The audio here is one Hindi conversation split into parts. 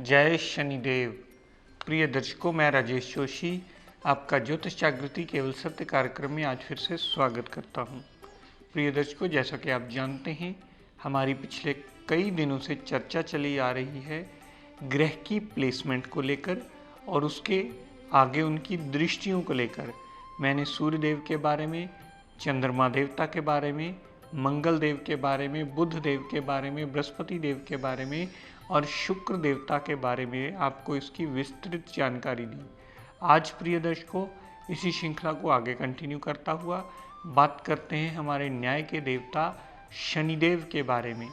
जय शनिदेव। प्रिय दर्शकों, मैं राजेश जोशी आपका ज्योतिष जागृति केवल सत्य कार्यक्रम में आज फिर से स्वागत करता हूं। प्रिय दर्शकों, जैसा कि आप जानते हैं, हमारी पिछले कई दिनों से चर्चा चली आ रही है ग्रह की प्लेसमेंट को लेकर और उसके आगे उनकी दृष्टियों को लेकर। मैंने सूर्य देव के बारे में, चंद्रमा देवता के बारे में, मंगल देव के बारे में, बुध देव के बारे में, बृहस्पति देव के बारे में और शुक्र देवता के बारे में आपको इसकी विस्तृत जानकारी दी। आज प्रिय दर्शकों, इसी श्रृंखला को आगे कंटिन्यू करता हुआ बात करते हैं हमारे न्याय के देवता शनिदेव के बारे में।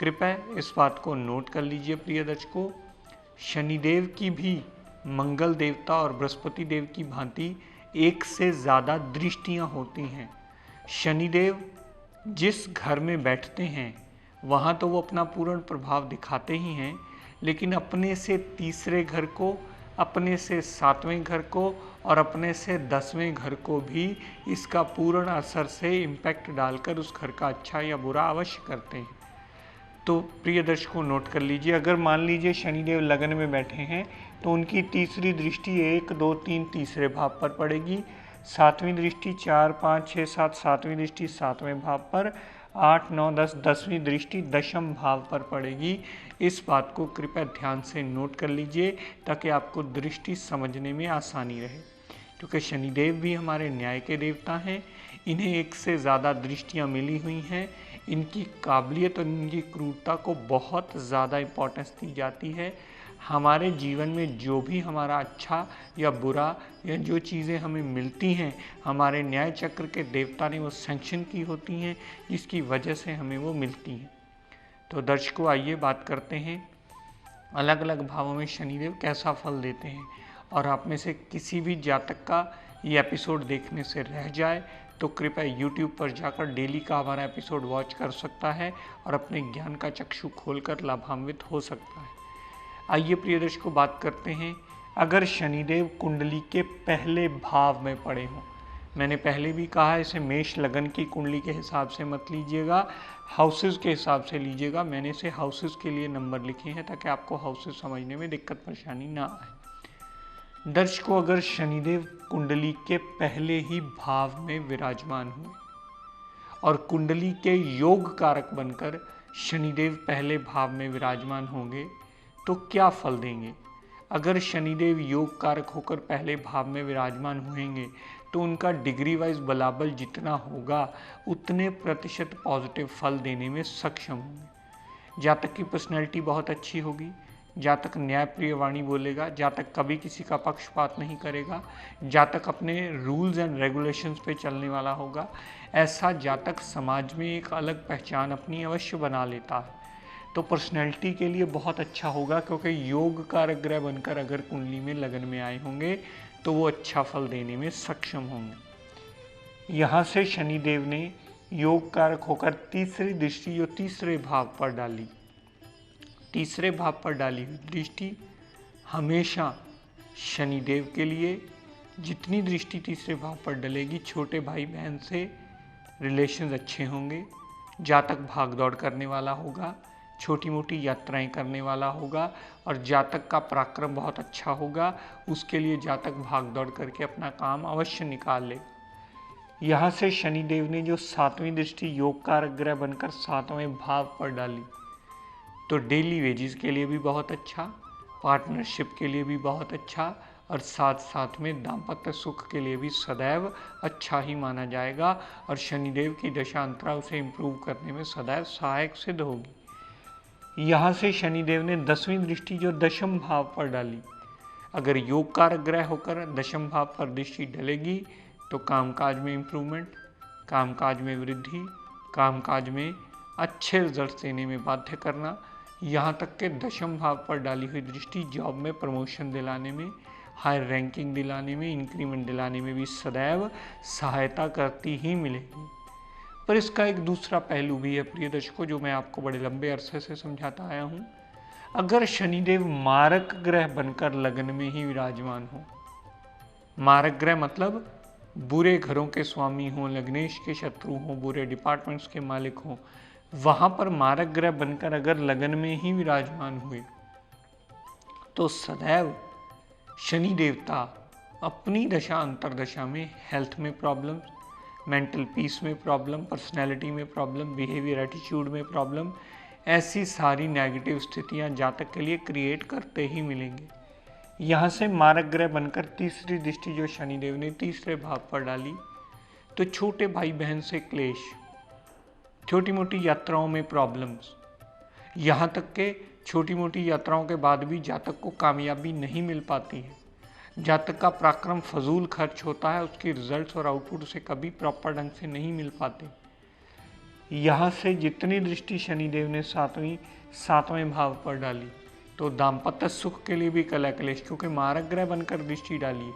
कृपया इस बात को नोट कर लीजिए प्रिय दर्शकों, शनिदेव की भी मंगल देवता और बृहस्पति देव की भांति एक से ज़्यादा दृष्टियाँ होती हैं। शनिदेव जिस घर में बैठते हैं वहाँ तो वो अपना पूर्ण प्रभाव दिखाते ही हैं, लेकिन अपने से तीसरे घर को, अपने से 7वें घर को और अपने से 10वें घर को भी इसका पूर्ण असर से इम्पैक्ट डालकर उस घर का अच्छा या बुरा अवश्य करते हैं। तो प्रिय दर्शकों, नोट कर लीजिए, अगर मान लीजिए शनिदेव लगन में बैठे हैं तो उनकी तीसरी दृष्टि 1, 2, 3 तीसरे भाव पर पड़ेगी, 7वीं दृष्टि 4, 5, 6, 7 7वीं दृष्टि 7वें भाव पर, 8, 9, 10 10वीं दृष्टि 10म भाव पर पड़ेगी। इस बात को कृपया ध्यान से नोट कर लीजिए ताकि आपको दृष्टि समझने में आसानी रहे, क्योंकि शनिदेव भी हमारे न्याय के देवता हैं। इन्हें एक से ज़्यादा दृष्टियाँ मिली हुई हैं। इनकी काबिलियत और इनकी क्रूरता को बहुत ज़्यादा इम्पोर्टेंस दी जाती है। हमारे जीवन में जो भी हमारा अच्छा या बुरा या जो चीज़ें हमें मिलती हैं, हमारे न्याय चक्र के देवता ने वो सैंक्शन की होती हैं, जिसकी वजह से हमें वो मिलती हैं। तो दर्शकों, आइए बात करते हैं अलग अलग भावों में शनिदेव कैसा फल देते हैं। और आप में से किसी भी जातक का ये एपिसोड देखने से रह जाए तो कृपया YouTube पर जाकर डेली का हमारा एपिसोड वॉच कर सकता है और अपने ज्ञान का चक्षु खोलकर लाभान्वित हो सकता है। आइए प्रिय दर्शकों, बात करते हैं अगर शनिदेव कुंडली के पहले भाव में पड़े हों। मैंने पहले भी कहा है, इसे मेष लगन की कुंडली के हिसाब से मत लीजिएगा, हाउसेस के हिसाब से लीजिएगा। मैंने इसे हाउसेस के लिए नंबर लिखे हैं ताकि आपको हाउसेस समझने में दिक्कत परेशानी ना आए। दर्शकों, अगर शनिदेव कुंडली के पहले ही भाव में विराजमान हुए और कुंडली के योग कारक बनकर शनिदेव पहले भाव में विराजमान होंगे तो क्या फल देंगे। अगर शनिदेव योग कारक होकर पहले भाव में विराजमान होंगे तो उनका डिग्री वाइज बलाबल जितना होगा उतने प्रतिशत पॉजिटिव फल देने में सक्षम होंगे। जातक की पर्सनैलिटी बहुत अच्छी होगी, जातक न्यायप्रिय वाणी बोलेगा, जातक कभी किसी का पक्षपात नहीं करेगा, जातक अपने रूल्स एंड रेगुलेशंस पे चलने वाला होगा। ऐसा जातक समाज में एक अलग पहचान अपनी अवश्य बना लेता है। तो पर्सनैलिटी के लिए बहुत अच्छा होगा, क्योंकि योग कारक ग्रह बनकर अगर कुंडली में लगन में आए होंगे तो वो अच्छा फल देने में सक्षम होंगे। यहाँ से शनिदेव ने योग कारक होकर तीसरी दृष्टि जो तीसरे भाव पर डाली, तीसरे भाव पर डाली हुई दृष्टि हमेशा शनिदेव के लिए, जितनी दृष्टि तीसरे भाव पर डलेगी छोटे भाई बहन से रिलेशंस अच्छे होंगे, जातक भाग दौड़ करने वाला होगा, छोटी मोटी यात्राएं करने वाला होगा और जातक का पराक्रम बहुत अच्छा होगा। उसके लिए जातक भाग दौड़ करके अपना काम अवश्य निकाल ले। यहाँ से शनिदेव ने जो 7वीं दृष्टि योग कारक ग्रह बनकर 7वें भाव पर डाली तो डेली वेजेस के लिए भी बहुत अच्छा, पार्टनरशिप के लिए भी बहुत अच्छा और साथ साथ में दाम्पत्य सुख के लिए भी सदैव अच्छा ही माना जाएगा और शनिदेव की दशा अंतरा उसे इम्प्रूव करने में सदैव सहायक सिद्ध होगी। यहाँ से शनिदेव ने 10वीं दृष्टि जो 10म भाव पर डाली, अगर योग कारक ग्रह होकर 10म भाव पर दृष्टि डलेगी तो कामकाज में इम्प्रूवमेंट, कामकाज में वृद्धि, कामकाज में अच्छे रिजल्ट देने में बाध्य करना, यहाँ तक के दशम भाव पर डाली हुई दृष्टि जॉब में प्रमोशन दिलाने में, हायर रैंकिंग दिलाने में, इंक्रीमेंट दिलाने में भी सदैव सहायता करती ही मिलेगी। पर इसका एक दूसरा पहलू भी है प्रिय दर्शकों, जो मैं आपको बड़े लंबे अरसे से समझाता आया हूँ। अगर शनिदेव मारक ग्रह बनकर लग्न में ही विराजमान हो, मारक ग्रह मतलब बुरे घरों के स्वामी हों, लग्नेश के शत्रु हों, बुरे डिपार्टमेंट्स के मालिक हों, वहां पर मारक ग्रह बनकर अगर लगन में ही विराजमान हुए तो सदैव शनि देवता अपनी दशा अंतरदशा में हेल्थ में प्रॉब्लम, मेंटल पीस में प्रॉब्लम, पर्सनैलिटी में प्रॉब्लम, बिहेवियर एटीट्यूड में प्रॉब्लम, ऐसी सारी नेगेटिव स्थितियां जातक के लिए क्रिएट करते ही मिलेंगे। यहाँ से मारक ग्रह बनकर तीसरी दृष्टि जो शनिदेव ने तीसरे भाव पर डाली, तो छोटे भाई बहन से क्लेश, छोटी मोटी यात्राओं में प्रॉब्लम्स, यहाँ तक के छोटी मोटी यात्राओं के बाद भी जातक को कामयाबी नहीं मिल पाती है, जातक का पराक्रम फजूल खर्च होता है, उसके रिजल्ट्स और आउटपुट उसे कभी प्रॉपर ढंग से नहीं मिल पाते। यहाँ से जितनी दृष्टि शनिदेव ने सातवें भाव पर डाली, तो दाम्पत्य सुख के लिए भी कलह क्लेश, क्योंकि मारक ग्रह बनकर दृष्टि डाली है,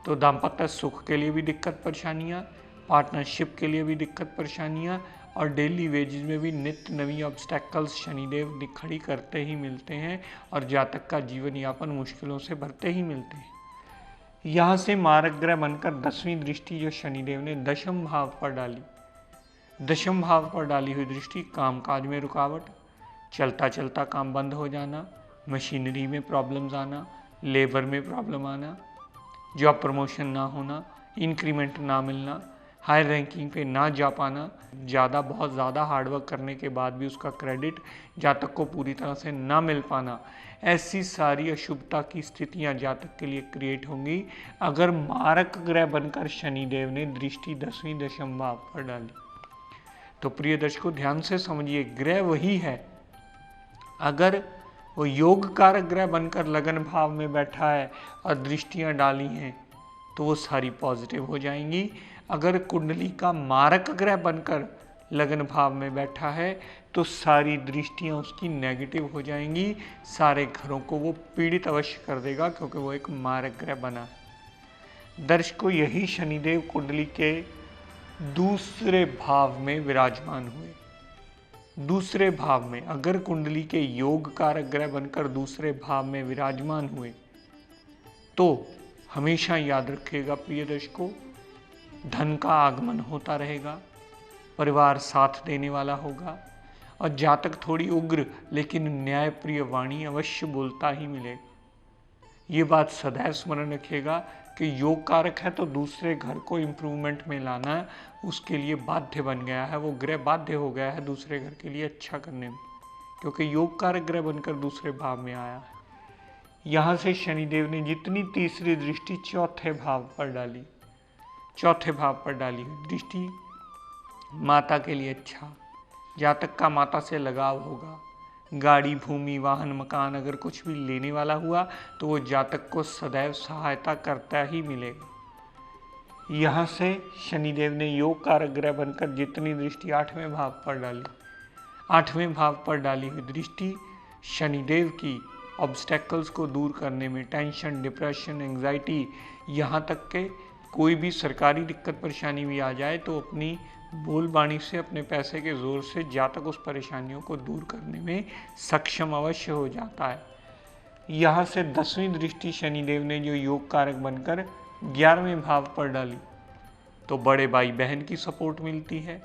तो दाम्पत्य सुख के लिए भी दिक्कत परेशानियाँ, पार्टनरशिप के लिए भी दिक्कत परेशानियाँ, और डेली वेजेस में भी नित्य नवी ऑब्स्टेकल्स शनिदेव खड़ी करते ही मिलते हैं और जातक का जीवन यापन मुश्किलों से भरते ही मिलते हैं। यहाँ से मारक ग्रह बनकर 10वीं दृष्टि जो शनिदेव ने दशम भाव पर डाली, दशम भाव पर डाली हुई दृष्टि कामकाज में रुकावट, चलता चलता काम बंद हो जाना, मशीनरी में प्रॉब्लम्स आना, लेबर में प्रॉब्लम आना, जॉब प्रमोशन ना होना, इंक्रीमेंट ना मिलना, हायर रैंकिंग पे ना जा पाना, बहुत ज़्यादा हार्डवर्क करने के बाद भी उसका क्रेडिट जातक को पूरी तरह से ना मिल पाना, ऐसी सारी अशुभता की स्थितियां जातक के लिए क्रिएट होंगी अगर मारक ग्रह बनकर शनिदेव ने दृष्टि 10वीं दशम भाव पर डाली। तो प्रिय दर्शकों ध्यान से समझिए, ग्रह वही है, अगर वो योग कारक ग्रह बनकर लगन भाव में बैठा है और दृष्टियां डाली हैं तो वो सारी पॉजिटिव हो जाएंगी। अगर कुंडली का मारक ग्रह बनकर लगन भाव में बैठा है तो सारी दृष्टियां उसकी नेगेटिव हो जाएंगी, सारे घरों को वो पीड़ित अवश्य कर देगा, क्योंकि वो एक मारक ग्रह बना है। दर्शकों यही शनिदेव कुंडली के दूसरे भाव में विराजमान हुए। दूसरे भाव में अगर कुंडली के योग कारक ग्रह बनकर दूसरे भाव में विराजमान हुए तो हमेशा याद रखिएगा प्रिय दर्शकों, धन का आगमन होता रहेगा, परिवार साथ देने वाला होगा और जातक थोड़ी उग्र लेकिन न्यायप्रिय वाणी अवश्य बोलता ही मिलेगा। ये बात सदैव स्मरण रखिएगा कि योग कारक है तो दूसरे घर को इम्प्रूवमेंट में लाना उसके लिए बाध्य बन गया है, वो ग्रह बाध्य हो गया है दूसरे घर के लिए अच्छा करने में, क्योंकि योग कारक ग्रह बनकर दूसरे भाव में आया है। यहाँ से शनिदेव ने जितनी तीसरी दृष्टि चौथे भाव पर डाली, चौथे भाव पर डाली हुई दृष्टि माता के लिए अच्छा, जातक का माता से लगाव होगा, गाड़ी भूमि वाहन मकान अगर कुछ भी लेने वाला हुआ तो वो जातक को सदैव सहायता करता ही मिलेगा। यहाँ से शनिदेव ने योग कारक ग्रह बनकर जितनी दृष्टि 8वें भाव पर डाली, 8वें भाव पर डाली हुई दृष्टि शनिदेव की ऑब्स्टेकल्स को दूर करने में, टेंशन डिप्रेशन एंग्जाइटी, यहाँ तक के कोई भी सरकारी दिक्कत परेशानी भी आ जाए तो अपनी बोल बाणी से अपने पैसे के जोर से जातक उस परेशानियों को दूर करने में सक्षम अवश्य हो जाता है। यहाँ से 10वीं दृष्टि शनिदेव ने जो योग कारक बनकर 11वें भाव पर डाली तो बड़े भाई बहन की सपोर्ट मिलती है,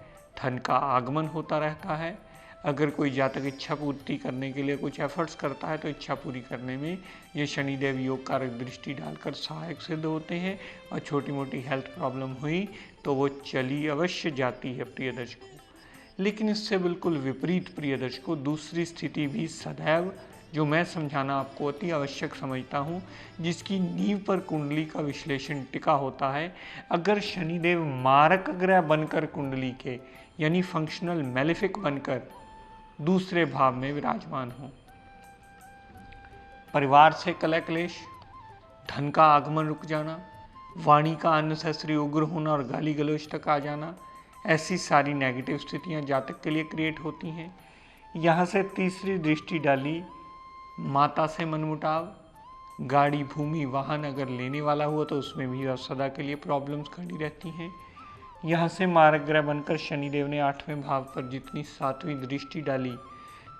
धन का आगमन होता रहता है। अगर कोई जातक इच्छा पूर्ति करने के लिए कुछ एफर्ट्स करता है तो इच्छा पूरी करने में ये शनिदेव योग कारक दृष्टि डालकर सहायक सिद्ध होते हैं और छोटी मोटी हेल्थ प्रॉब्लम हुई तो वो चली अवश्य जाती है प्रिय दर्शकों। लेकिन इससे बिल्कुल विपरीत प्रिय दर्शकों दूसरी स्थिति भी सदैव जो मैं समझाना आपको अति आवश्यक समझता हूँ, जिसकी नींव पर कुंडली का विश्लेषण टिका होता है। अगर शनिदेव मारक ग्रह बनकर कुंडली के यानी फंक्शनल मेलेफिक बनकर दूसरे भाव में विराजमान हो, परिवार से कलह क्लेश, धन का आगमन रुक जाना, वाणी का अननेसेसरी उग्र होना और गाली गलौज तक आ जाना, ऐसी सारी नेगेटिव स्थितियां जातक के लिए क्रिएट होती हैं। यहाँ से तीसरी दृष्टि डाली, माता से मनमुटाव, गाड़ी भूमि वाहन अगर लेने वाला हुआ तो उसमें भी सदा के लिए प्रॉब्लम्स खड़ी रहती हैं। यहाँ से मारक ग्रह बनकर शनिदेव ने 8वें भाव पर जितनी 7वीं दृष्टि डाली,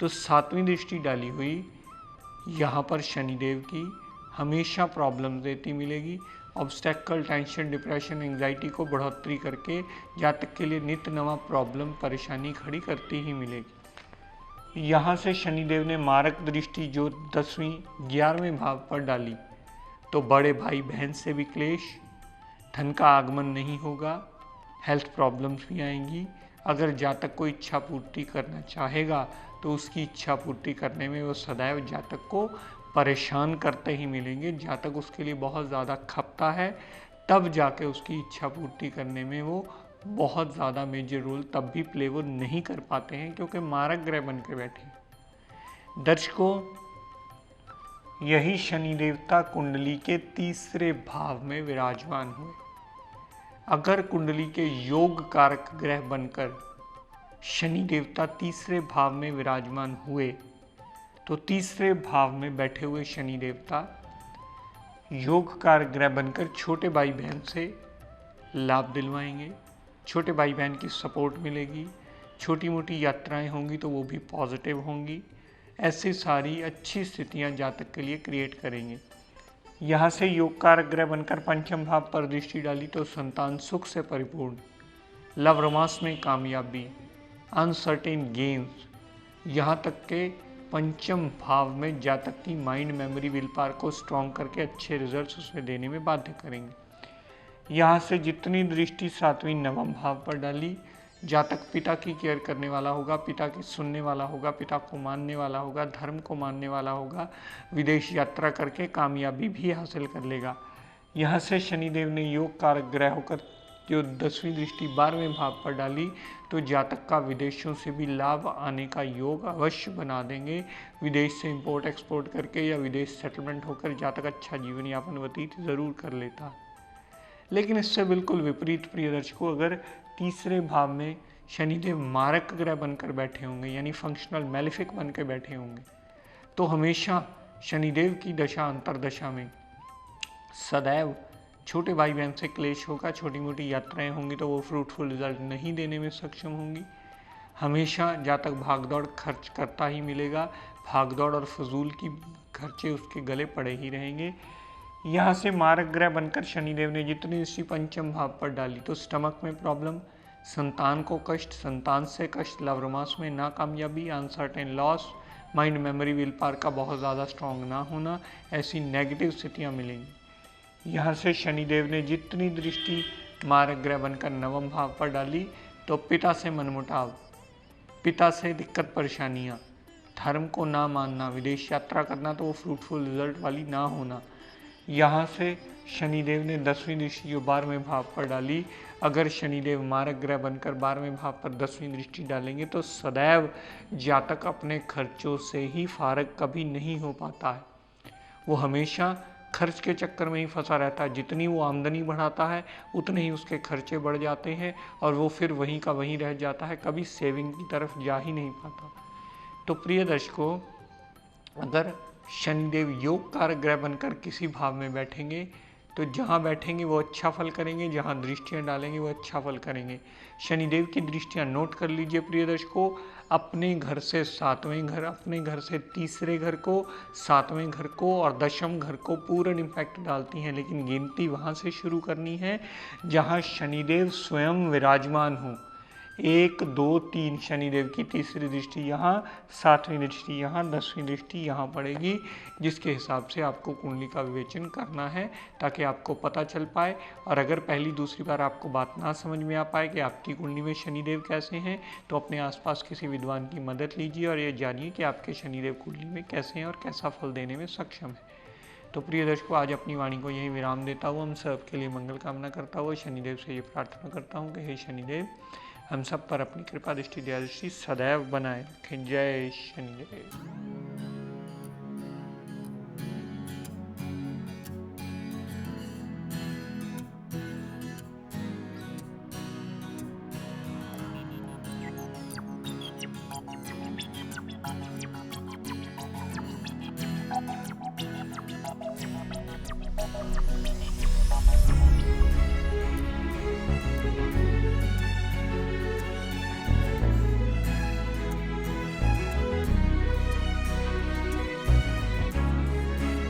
तो 7वीं दृष्टि डाली हुई यहाँ पर शनिदेव की हमेशा प्रॉब्लम्स देती मिलेगी। ऑब्स्टेकल, टेंशन, डिप्रेशन, एंग्जाइटी को बढ़ोतरी करके जातक के लिए नित्य नवा प्रॉब्लम, परेशानी खड़ी करती ही मिलेगी। यहाँ से शनिदेव ने मारक दृष्टि जो 10वीं 11वें भाव पर डाली, तो बड़े भाई बहन से भी क्लेश, धन का आगमन नहीं होगा, हेल्थ प्रॉब्लम्स भी आएंगी। अगर जातक को इच्छा पूर्ति करना चाहेगा तो उसकी इच्छा पूर्ति करने में वो सदैव जातक को परेशान करते ही मिलेंगे। जातक उसके लिए बहुत ज़्यादा खपता है, तब जाके उसकी इच्छा पूर्ति करने में वो बहुत ज़्यादा मेजर रोल तब भी प्ले वो नहीं कर पाते हैं, क्योंकि मारक ग्रह बन के बैठे। दर्शकों, यही शनि देवता कुंडली के तीसरे भाव में विराजमान हुए। अगर कुंडली के योग कारक ग्रह बनकर शनि देवता तीसरे भाव में विराजमान हुए, तो तीसरे भाव में बैठे हुए शनि देवता योग कारक ग्रह बनकर छोटे भाई बहन से लाभ दिलवाएंगे, छोटे भाई बहन की सपोर्ट मिलेगी, छोटी मोटी यात्राएं होंगी तो वो भी पॉजिटिव होंगी। ऐसी सारी अच्छी स्थितियां जातक के लिए क्रिएट करेंगे। यहाँ से योग कारक ग्रह बनकर पंचम भाव पर दृष्टि डाली, तो संतान सुख से परिपूर्ण, लव रोमांस में कामयाबी, अनसर्टेन गेम्स, यहाँ तक के पंचम भाव में जातक की माइंड, मेमोरी, विल पावर को स्ट्रॉन्ग करके अच्छे रिजल्ट्स उसमें देने में बाध्य करेंगे। यहाँ से जितनी दृष्टि 7वीं 9वें भाव पर डाली, जातक पिता की केयर करने वाला होगा, पिता की सुनने वाला होगा, पिता को मानने वाला होगा, धर्म को मानने वाला होगा, विदेश यात्रा करके कामयाबी भी हासिल कर लेगा। यहाँ से शनिदेव ने योग कारक ग्रह होकर जो 10वीं दृष्टि 12वें भाव पर डाली, तो जातक का विदेशों से भी लाभ आने का योग अवश्य बना देंगे। विदेश से इंपोर्ट एक्सपोर्ट करके या विदेश सेटलमेंट होकर जातक अच्छा जीवन यापन व्यतीत ज़रूर कर लेता है। लेकिन इससे बिल्कुल विपरीत प्रिय दर्शकों, अगर तीसरे भाव में शनिदेव मारक ग्रह बनकर बैठे होंगे, यानी फंक्शनल मैलेफिक बन के बैठे होंगे, तो हमेशा शनिदेव की दशा अंतरदशा में सदैव छोटे भाई बहन से क्लेश होगा, छोटी मोटी यात्राएं होंगी तो वो फ्रूटफुल रिजल्ट नहीं देने में सक्षम होंगी। हमेशा जातक भागदौड़ खर्च करता ही मिलेगा, भागदौड़ और फजूल की खर्चे उसके गले पड़े ही रहेंगे। यहाँ से मारक ग्रह बनकर शनिदेव ने जितनी दृष्टि पंचम भाव पर डाली, तो स्टमक में प्रॉब्लम, संतान को कष्ट, संतान से कष्ट, लव रोमांस में नाकामयाबी, uncertain loss, mind, memory, will power का बहुत ज़्यादा स्ट्रांग ना होना, ऐसी नेगेटिव स्थितियाँ मिलेंगी। यहाँ से शनिदेव ने जितनी दृष्टि मारक ग्रह बनकर 9वें भाव पर डाली, तो पिता से मनमुटाव, पिता से दिक्कत परेशानियाँ, धर्म को ना मानना, विदेश यात्रा करना तो वो फ्रूटफुल रिजल्ट वाली ना होना। यहाँ से शनिदेव ने 10वीं दृष्टि जो 12वें भाव पर डाली, अगर शनिदेव मारक ग्रह बनकर 12वें भाव पर 10वीं दृष्टि डालेंगे तो सदैव जातक अपने खर्चों से ही फारग कभी नहीं हो पाता है। वो हमेशा खर्च के चक्कर में ही फंसा रहता है। जितनी वो आमदनी बढ़ाता है उतने ही उसके खर्चे बढ़ जाते हैं और वो फिर वहीं का वहीं रह जाता है, कभी सेविंग की तरफ जा ही नहीं पाता। तो प्रिय दर्शकों, अगर शनिदेव योग कारक ग्रह बनकर किसी भाव में बैठेंगे तो जहाँ बैठेंगे वो अच्छा फल करेंगे, जहाँ दृष्टियाँ डालेंगे वो अच्छा फल करेंगे। शनिदेव की दृष्टियाँ नोट कर लीजिए प्रिय दर्शकों, अपने घर से 7वें घर, अपने घर से तीसरे घर को, 7वें घर को और 10वें घर को पूर्ण इम्पैक्ट डालती हैं, लेकिन गिनती वहाँ से शुरू करनी है जहाँ शनिदेव स्वयं विराजमान हो। 1 2 3 शनिदेव की तीसरी दृष्टि यहाँ, 7वीं दृष्टि यहाँ, 10वीं दृष्टि यहाँ पड़ेगी, जिसके हिसाब से आपको कुंडली का विवेचन करना है ताकि आपको पता चल पाए। और अगर पहली दूसरी बार आपको बात ना समझ में आ पाए कि आपकी कुंडली में शनिदेव कैसे हैं, तो अपने आसपास किसी विद्वान की मदद लीजिए और ये जानिए कि आपके शनिदेव कुंडली में कैसे हैं और कैसा फल देने में सक्षम है। तो प्रिय दर्शकों, आज अपनी वाणी को यही विराम देता हूँ। हम सब के लिए मंगल कामना करता हुआ शनिदेव से ये प्रार्थना करता हूँ कि हे शनिदेव, हम सब पर अपनी कृपा दृष्टि, दया दृष्टि सदैव बनाए रखें। जय शनिदेव।